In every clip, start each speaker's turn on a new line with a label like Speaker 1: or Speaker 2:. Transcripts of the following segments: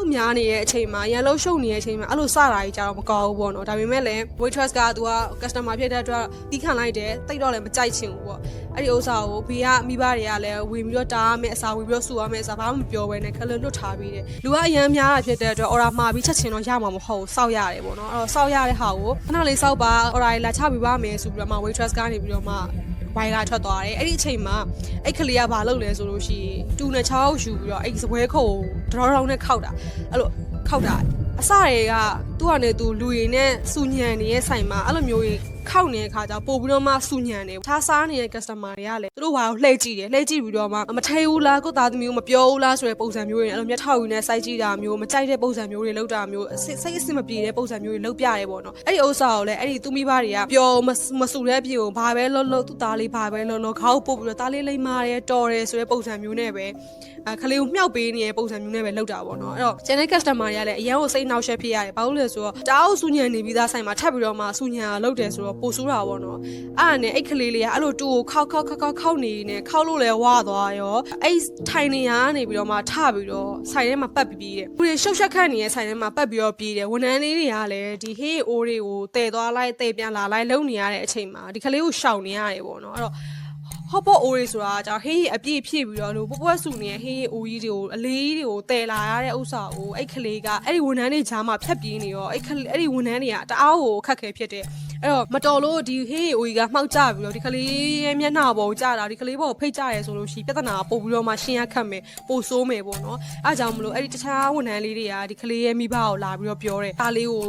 Speaker 1: လို့များနေတဲ့အချိန်မှာရန်လို့ရှုပ်နေတဲ့အချိန်မှာအဲ့လိုစတာကြီးကြတော့မကောင်းဘူးပေါ့နော်ဒါပေမဲ့လည်း waitress ကသူက customer ဖြစ်တဲ့အတွက်တီးခံလိုက်တယ်တိတ်တော့လည်းမကြိုက်ချင်ဘူးပေါ့အဲ့ဒီဥစ္စာကိုဘေးကမိဘတွေကလည်းဝင်ပြီးတော့တားမယ်အစာဝင်ပြီးတော့စူရမယ်အစာဘာမှမပြောဘဲနဲ့ခလလွတ်ထားပြီးတယ်လူကအရန်များတာဖြစ်တဲ့အတွက် order မှာပြီးချက်ချင်းတော့ရမှာမဟုတ်စောက်ရတယ်ပေါ့နော်အဲ့တော့စောက်ရတဲ့ဟာကိုခဏလေးစောက်ပါ order လာချပေးပါမယ်ဆိုပြီးတော့မှ waitress ကနေပြီးတော့မှဝိုင်လာထွက်သွားတယ်အဲ့ဒီအချိန်မှာအဲ့ကလေးကဘာလုပ်လဲဆိုလို့ရှိရင်တူနဲ့ချောင်းယူပြီးတော့အဲ့စပွဲခုံတော်တော်နဲ့ခောက်တာအဲ့လိုခောက်တာအစတွေကသူ့ကနေသူလူရည်နဲ့စူညံနေတဲ့ဆိုင်မှာအဲ့လိုမျိုးကြီးခောက်နေတဲ့ခါကျပို့ပြီးတော့မှစူညံနေထားစားနေတဲ့ customer တွေကလည်းသူတို့ဘာကိုလှည့်ကြည့်တယ်လှည့်ကြည့်ပြီးတော့မှမထဲဘူးလားကိုသားသမီးကိုမပြောဘူးလားဆိုတဲ့ပုံစံမျိုးတွေအဲ့လိုမျက်ထောက်ယူနေစိုက်ကြည့်တာမျိုးမကြိုက်တဲ့ပုံစံမျိုးတွေလောက်တာမျိုးစိတ်အဆင်မပြေတဲ့ပုံစံမျိုးတွေလောက်ပြရဲပေါ့နော်အဲ့ဒီဥစ္စာကိုလည်းအဲ့ဒီသူမိဘတွေကပြောမစူတဲ့အဖြစ်ကိုဘာပဲလို့သူ့သားလေးဘာပဲလို့ခေါက်ပို့ပြီးတော့သားလေးလိမ့်မာတယ်တော်တယ်ဆိုတဲ့ပုံစံမျိုးနဲ့ပဲခလေးကိုမြှောက်ပေးနေတဲ့ပုံစံမျိုးနဲ့ပဲလောက်တာပေါ့နော်အဲ့တော့ channel customer တွေကလည်းအရန်ကိုစိတ်နှောက်ယှက်ဖြစ်ရတယ်ဘာလို့လဲဆိုတော့တအားစူညံနေပြီးသားဆိုင်မှာထပ်ပြီးတော့မှစူညံလောက်တယ်ဆိုတော့ပိုဆိုးတာပေါ့နော်အဲ့ဒါနဲ့အဲ့ကလေးလေးကအဲ့လိုတူကိုခောက်နေနေခောက်လို့လဲဝါသွားရောအဲ့ထိုင်နေရနေပြီးတော့မှထပြီးတော့ဆိုင်ထဲမှာပတ်ပြီးတယ်သူတွေရှုပ်ရှက်ခတ်နေတဲ့ဆိုင်ထဲမှာပတ်ပြီးတော့ပြေးတယ်ဝန်ထမ်းလေးတွေကလည်းဒီဟေးအိုးတွေကိုတည်သွားလိုက်တည်ပြန်လာလိုက်လုံနေရတဲ့အချိန်မှာဒီကလေးကိုရှောင်နေရတယ်ပေါ့နော်အဲ့တော့ဟောပေါ်အိုးတွေဆိုတာကြောင့်ဟေးအပြည့်ဖြည့်ပြီးတော့လို့ပွက်ဆူနေတဲ့ဟေးအိုးကြီးတွေကိုအလေးကြီးတွေကိုတည်လာရတဲ့ဥစ္စာကိုအဲ့ကလေးကအဲ့ဒီဝန်ထမ်းတွေကြားမှာဖြတ်ပြေးနေရောအဲ့ဒီဝန်ထမ်းတွေကတအားကိုခက်ခဲဖြစ်တယ်အဲ့တော့မတော်လို့ဒီဟေးအိုကြီးကမှောက်ကြပြီးတော့ဒီကလေးရဲ့မျက်နှာပေါ်ကြာတာဒီကလေးပေါ်ဖိတ်ကြရဲဆိုလို့ရှိပြဿနာပို့ပြီးတော့မှရှင်းရခတ်မယ်ပို့ဆိုးမယ်ပေါ့နော်အဲ့ကြောင့်မလို့အဲ့ဒီတခြားဝန်ထမ်းလေးတွေကဒီကလေးရဲ့မိဘကိုလာပြီးတော့ပြောတယ်ဒါလေးကို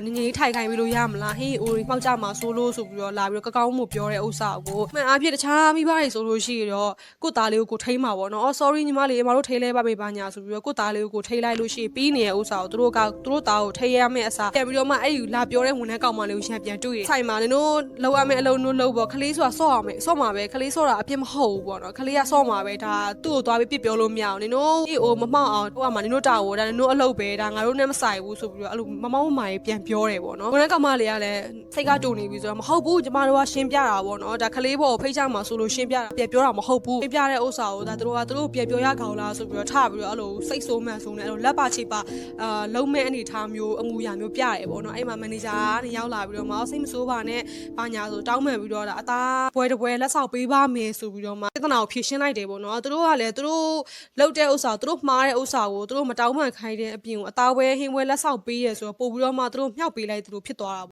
Speaker 1: ငငယ်ထိုင်ခိုင်းပြီးလို့ရမလားဟေးအိုကြီးမှောက်ကြမှာဆိုလို့ဆိုပြီးတော့လာပြီးတော့ကောင်းမှုပြောတဲ့ဥစ္စာကိုမှန်အားဖြင့်တခြားမိဘတွေဆိုလို့ရှိရင်တော့ကိုသားလေးကိုထိမ့်မှာပေါ့နော် sorry ညီမလေးမတို့ထိလဲပါမေးပါညာဆိုပြီးတော့ကိုသားလေးကိုထိလိုက်လို့ရှိရင်ပြီးနေတဲ့ဥစ္စာကိုသူတို့သားကိုထိရမယ့်အစားပြန်ပြီးတော့မှအဲ့ဒီလာပြောတဲ့ဝန်ထမ်းကောင်မလေးကိုရန်ပြန်တွေ့ဆိုင်မှာနင်တို့လောက်ရမယ့်အလုံးတို့လောက်ပေါ့ခလေးဆိုတာဆော့ရမယ်ဆော့မှာပဲခလေးဆော့တာအပြစ်မဟုတ်ဘူးပေါ့နော်ခလေးကဆော့မှာပဲဒါသူ့ကိုသွားပြီးပြစ်ပြောလို့မရအောင်နင်တို့ဒီအိုမမောက်အောင်ဟိုကမှနင်တို့တာကိုဒါနင်တို့အလုပ်ပဲဒါငါတို့နဲ့မဆိုင်ဘူးဆိုပြီးတော့အဲ့လိုမမောက်မာကြီးပြန်ပြောတယ်ပေါ့နော်ဝန်ထမ်းကောင်မလေးကလည်းစိတ်ကတူနေပြီဆိုတော့မဟုတ်ဘူးကျမတို့ကရှင်းပြတာပေါ့နော်ဒါခလေးပေါ်ကိုဖိတ်ချမှာဆိုလို့ရှင်းပြတာပြန်ပြောတာမဟုတ်ဘူးရှင်းပြတဲ့ဥစ္စာကိုဒါသူတို့ပြန်ပြောရကောင်းလားဆိုပြီးတော့ထပြီးတော့အဲ့လိုစိတ်ဆိုးမှန်ဆိုးနေအဲ့လိုလက်ပါချေပါလုံးမဲ့အနေထားမျိုးအမူအရာမျိုးပြရဲပေါ့နော်အဲ့မှာမန်နေဂျာကနေရောက်လာပြီးတော့မအောင်စိတ်မဆိုးပါနဲ့ဘာညာဆိုတောင်းပန်ပြီးတော့ဒါအသားပွဲတစ်ပွဲလက်ဆောက်ပေးပါမယ်ဆိုပြီးတော့မှပြဿနာကိုဖြေရှင်းလိုက်တယ်ပေါ့နော်သူတို့ကလည်းသူတို့လုပ်တဲ့ဥစ္စာသူတို့မှားတဲ့ဥစ္စာကိုသူတို့မတောင်းပန်ခိုင်းတဲ့အပြင်ကိုအသားပွဲဟင်းပွဲလက်ဆောက်ပေးရဲဆိုတော့ပို့ပြီးတော့မှသူတို့မြှောက်ပေးလိုက်သူတို့ဖြစ်သွားတာ